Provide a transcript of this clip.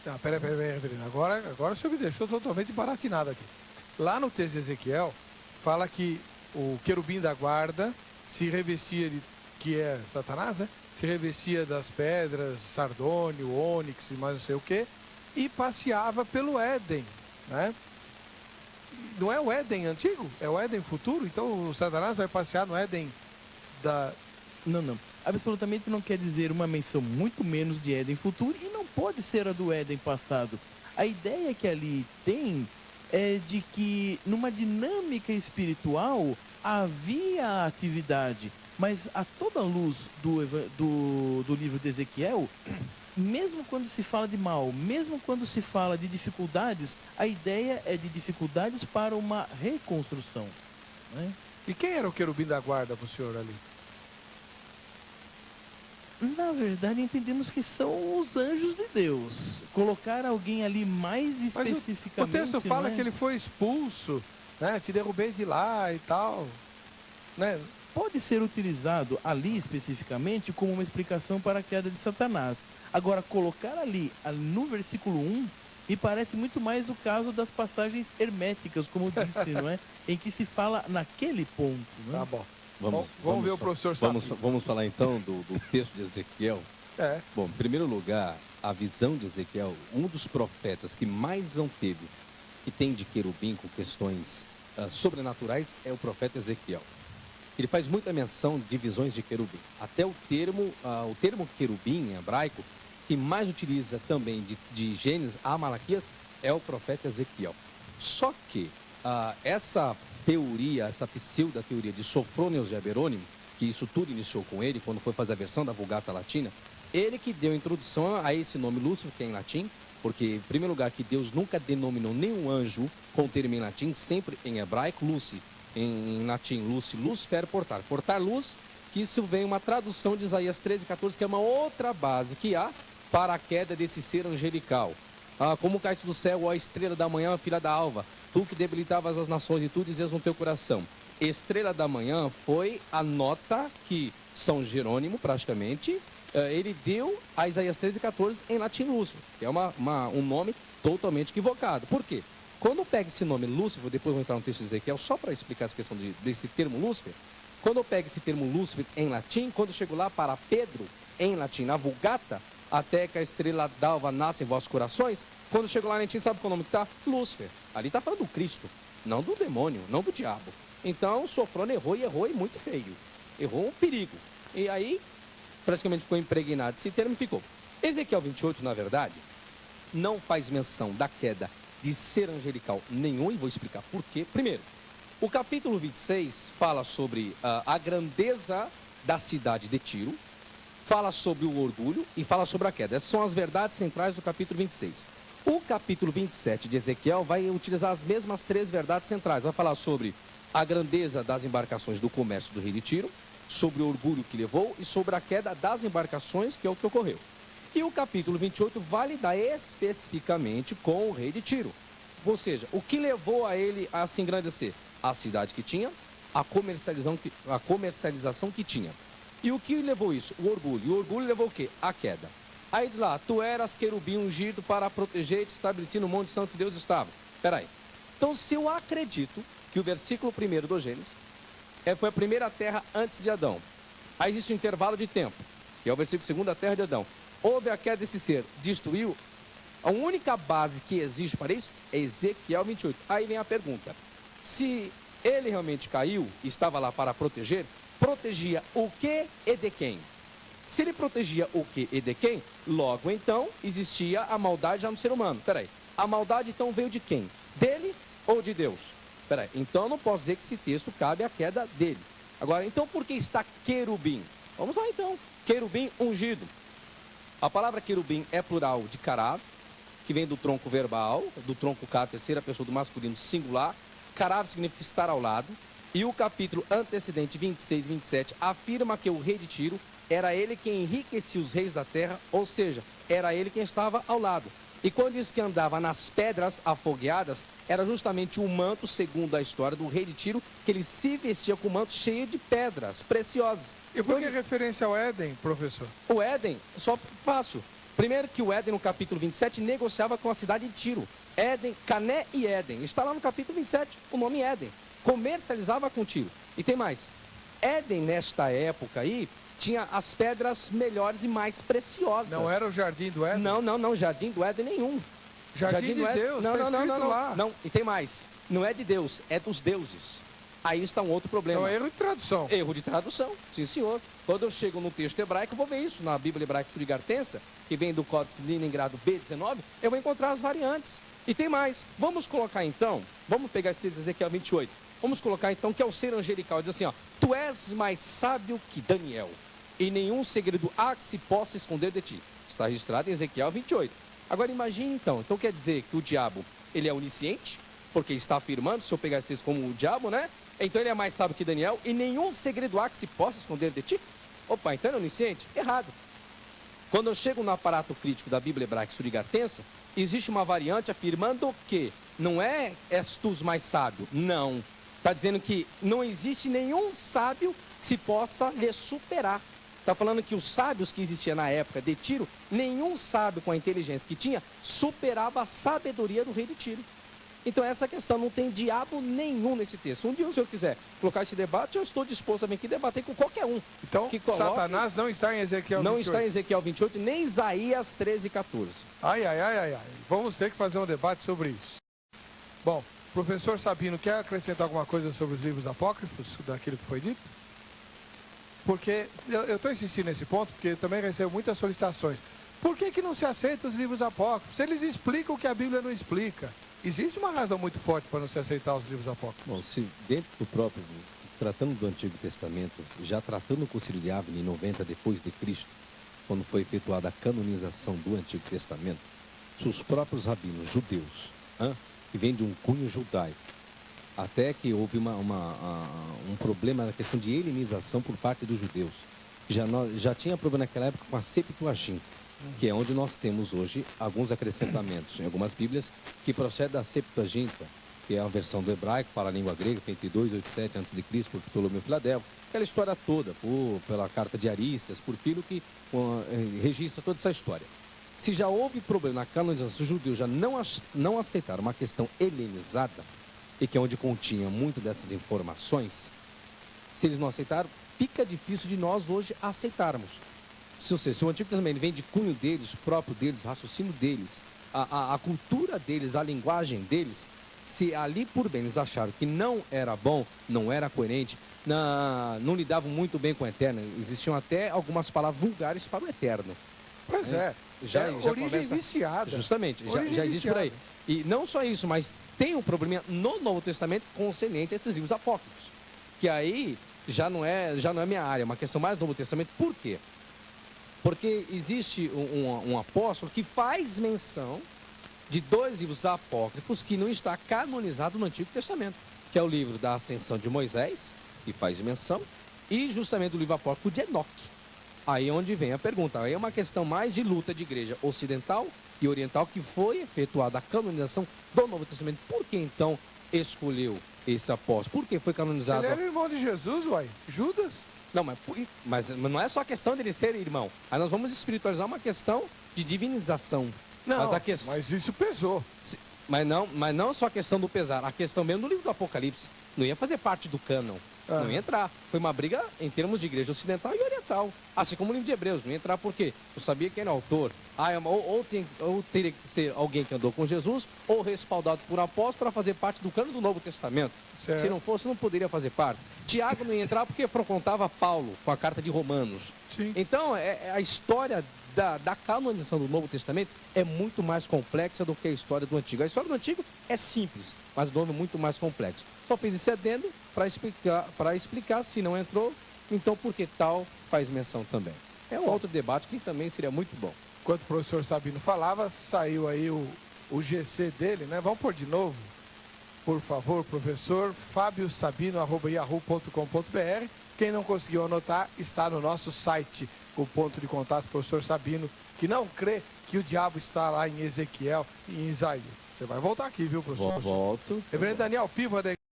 Ah, peraí, reverendo. Agora o senhor me deixou totalmente baratinado aqui. Lá no texto de Ezequiel, fala que o querubim da guarda se revestia de, que é Satanás, né? Se revestia das pedras, sardônio, ônix e mais não sei o quê, e passeava pelo Éden, né? Não é o Éden antigo? É o Éden futuro? Então o Satanás vai passear no Éden da... Não. Absolutamente não quer dizer uma menção muito menos de Éden futuro e não pode ser a do Éden passado. A ideia que ali tem é de que numa dinâmica espiritual havia atividade, mas a toda luz do livro de Ezequiel, mesmo quando se fala de mal, mesmo quando se fala de dificuldades, a ideia é de dificuldades para uma reconstrução, né? E quem era o querubim da guarda para o senhor ali? Na verdade, entendemos que são os anjos de Deus. Colocar alguém ali mais especificamente... O texto fala né? que ele foi expulso, né? Te derrubei de lá e tal, né? Pode ser utilizado ali especificamente como uma explicação para a queda de Satanás. Agora, colocar ali no versículo 1, me parece muito mais o caso das passagens herméticas, como disse, não é? Em que se fala naquele ponto. Né? Tá bom. Vamos ver o professor vamos falar então do texto de Ezequiel. É. Bom, em primeiro lugar, a visão de Ezequiel, um dos profetas que mais visão teve, que tem de querubim com questões sobrenaturais, é o profeta Ezequiel. Ele faz muita menção de visões de querubim. Até o termo querubim em hebraico, que mais utiliza também de Gênesis a Malaquias, é o profeta Ezequiel. Só que essa teoria, essa pseudo-teoria de Sofrônios de Aberônimo, que isso tudo iniciou com ele, quando foi fazer a versão da Vulgata Latina, ele que deu a introdução a esse nome Lúcifer, que é em latim, porque, em primeiro lugar, que Deus nunca denominou nenhum anjo com o termo em latim, sempre em hebraico, Luci, em latim, Lucifer, portar. Portar luz, que isso vem uma tradução de Isaías 13:14, que é uma outra base que há para a queda desse ser angelical. Como caíste do céu, ó estrela da manhã, filha da alva, tu que debilitavas as nações e tu dizias no teu coração. Estrela da manhã foi a nota que São Jerônimo, praticamente, ele deu a Isaías 13:14 em latim Lúcifer, que é um nome totalmente equivocado. Por quê? Quando pega esse nome Lúcifer, depois vou entrar no texto de Ezequiel, só para explicar essa questão desse termo Lúcifer, quando eu pego esse termo Lúcifer em latim, quando eu chego lá para Pedro, em latim, na Vulgata, até que a estrela d'alva nasce em vossos corações, quando eu chego lá em latim, sabe qual nome que está? Lúcifer. Ali está falando do Cristo, não do demônio, não do diabo. Então, o Sofrônio errou e muito feio. Errou um perigo. E aí, praticamente ficou impregnado esse termo e ficou. Ezequiel 28, na verdade, não faz menção da queda de ser angelical nenhum, e vou explicar por quê. Primeiro, o capítulo 26 fala sobre a grandeza da cidade de Tiro, fala sobre o orgulho e fala sobre a queda. Essas são as verdades centrais do capítulo 26. O capítulo 27 de Ezequiel vai utilizar as mesmas três verdades centrais. Vai falar sobre a grandeza das embarcações do comércio do rei de Tiro, sobre o orgulho que levou e sobre a queda das embarcações, que é o que ocorreu. E o capítulo 28 vai lidar especificamente com o rei de Tiro. Ou seja, o que levou a ele a se engrandecer? A cidade que tinha, a comercialização que tinha. E o que levou isso? O orgulho. E o orgulho levou o quê? A queda. Aí diz lá, tu eras querubim ungido para proteger-te, estabelecido no monte santo de Deus estava. Espera aí. Então, se eu acredito que o versículo 1 do Gênesis foi a primeira terra antes de Adão, aí existe um intervalo de tempo, que é o versículo 2 da terra de Adão. Houve a queda desse ser, destruiu. A única base que existe para isso é Ezequiel 28. Aí vem a pergunta. Se ele realmente caiu e estava lá para proteger, protegia o que e de quem? Se ele protegia o que e de quem, logo então existia a maldade já no ser humano. Peraí, a maldade então veio de quem? Dele ou de Deus? Peraí, então eu não posso dizer que esse texto cabe à queda dele. Agora, então por que está querubim? Vamos lá então, querubim ungido. A palavra querubim é plural de carav, que vem do tronco verbal, do tronco K, terceira pessoa do masculino singular. Carav significa estar ao lado. E o capítulo antecedente, 26 e 27, afirma que o rei de Tiro era ele quem enriquecia os reis da terra, ou seja, era ele quem estava ao lado. E quando diz que andava nas pedras afogueadas, era justamente o manto, segundo a história do rei de Tiro, que ele se vestia com um manto cheio de pedras preciosas. E por que referência ao Éden, professor? O Éden, só fácil. Primeiro que o Éden, no capítulo 27, negociava com a cidade de Tiro. Éden, Cané e Éden. Está lá no capítulo 27, o nome Éden. Comercializava com Tiro. E tem mais. Éden, nesta época aí, tinha as pedras melhores e mais preciosas. Não era o jardim do Éden? Não, jardim do Éden nenhum. Jardim de do Éden. Deus, não, tá escrito lá. Não, e tem mais. Não é de Deus, é dos deuses. Aí está um outro problema. Então, erro de tradução. Erro de tradução, sim senhor. Quando eu chego no texto hebraico, eu vou ver isso na Bíblia Hebraica Stuttgartense, que vem do Códice de Leningrado B19, eu vou encontrar as variantes. E tem mais. Vamos colocar então, vamos pegar esse texto de Ezequiel 28. Vamos colocar então que é o ser angelical. Diz assim, ó, tu és mais sábio que Daniel, e nenhum segredo há que se possa esconder de ti. Está registrado em Ezequiel 28. Agora imagine então quer dizer que o diabo, ele é onisciente, porque está afirmando, se eu pegar esse texto como o diabo, né? Então ele é mais sábio que Daniel, e nenhum segredo há que se possa esconder de ti? Opa, então ele é onisciente? Errado. Quando eu chego no aparato crítico da Bíblia Hebraica Stuttgartense, existe uma variante afirmando que não és tu mais sábio, não. Está dizendo que não existe nenhum sábio que se possa lhe superar. Está falando que os sábios que existiam na época de Tiro, nenhum sábio com a inteligência que tinha superava a sabedoria do rei de Tiro. Então essa questão não tem diabo nenhum nesse texto. Um dia, se o senhor quiser colocar esse debate, eu estou disposto também a debater com qualquer um. Então, que coloque... Satanás não está em Ezequiel 28. Não está em Ezequiel 28, nem Isaías 13, 14. Ai. Vamos ter que fazer um debate sobre isso. Bom, professor Sabino, quer acrescentar alguma coisa sobre os livros apócrifos, daquilo que foi dito? Porque eu estou insistindo nesse ponto, porque eu também recebo muitas solicitações. Por que não se aceita os livros apócrifos? Eles explicam o que a Bíblia não explica. Existe uma razão muito forte para não se aceitar os livros apócrifos. Bom, se dentro do próprio, tratando do Antigo Testamento, já tratando o Concílio de Avignon em 90 depois de Cristo, quando foi efetuada a canonização do Antigo Testamento, se os próprios rabinos judeus, que vêm de um cunho judaico, até que houve um problema na questão de helenização por parte dos judeus. Já tinha problema naquela época com a Septuaginta, que é onde nós temos hoje alguns acrescentamentos em algumas Bíblias que procede da Septuaginta, que é a versão do hebraico para a língua grega, entre 287 a.C., por Ptolomeu Filadelfo, aquela história toda, pela carta de Aristas, por Filo, que registra toda essa história. Se já houve problema na canonização, os judeus já não aceitaram uma questão helenizada, e que é onde continha muito dessas informações, se eles não aceitaram, fica difícil de nós hoje aceitarmos. Se o Antigo Testamento vem de cunho deles, próprio deles, raciocínio deles, a cultura deles, a linguagem deles, se ali por bem eles acharam que não era bom, não era coerente, não lidavam muito bem com o eterno, existiam até algumas palavras vulgares para o eterno. Pois é. Já origem começa... viciada. Justamente, já existe por aí. E não só isso, mas tem um problema no Novo Testamento concernente a esses livros apócrifos. Que aí já não é minha área, é uma questão mais do Novo Testamento. Por quê? Porque existe um apóstolo que faz menção de dois livros apócrifos que não está canonizado no Antigo Testamento. Que é o livro da Ascensão de Moisés, que faz menção, e justamente o livro apócrifo de Enoque. Aí é onde vem a pergunta. Aí é uma questão mais de luta de igreja ocidental e oriental que foi efetuada a canonização do Novo Testamento. Por que então escolheu esse apóstolo? Por que foi canonizado? Ele era irmão de Jesus, uai. Judas? Não, mas não é só a questão dele ser irmão. Aí nós vamos espiritualizar uma questão de divinização. Não, mas isso pesou. Mas não só a questão do pesar. A questão mesmo do livro do Apocalipse. Não ia fazer parte do cânon. Não ia entrar. Foi uma briga em termos de igreja ocidental e oriental. Assim como o livro de Hebreus. Não ia entrar por quê? Eu sabia quem era o autor. Ou teria que ser alguém que andou com Jesus, ou respaldado por um apóstolo para fazer parte do cânon do Novo Testamento. Certo. Se não fosse, não poderia fazer parte. Tiago não ia entrar porque confrontava Paulo com a carta de Romanos. Sim. Então, a história da canonização do Novo Testamento é muito mais complexa do que a história do Antigo. A história do Antigo é simples, mas do Novo é muito mais complexo. Só fiz esse adendo para explicar se não entrou, então por que tal faz menção também. É um outro debate que também seria muito bom. Enquanto o professor Sabino falava, saiu aí o GC dele, né? Vamos pôr de novo, por favor, professor, fabiosabino@yahoo.com.br. Quem não conseguiu anotar, está no nosso site, o ponto de contato, professor Sabino, que não crê que o diabo está lá em Ezequiel e em Isaías. Você vai voltar aqui, viu, professor? Volto. Reverendo Daniel Piva, da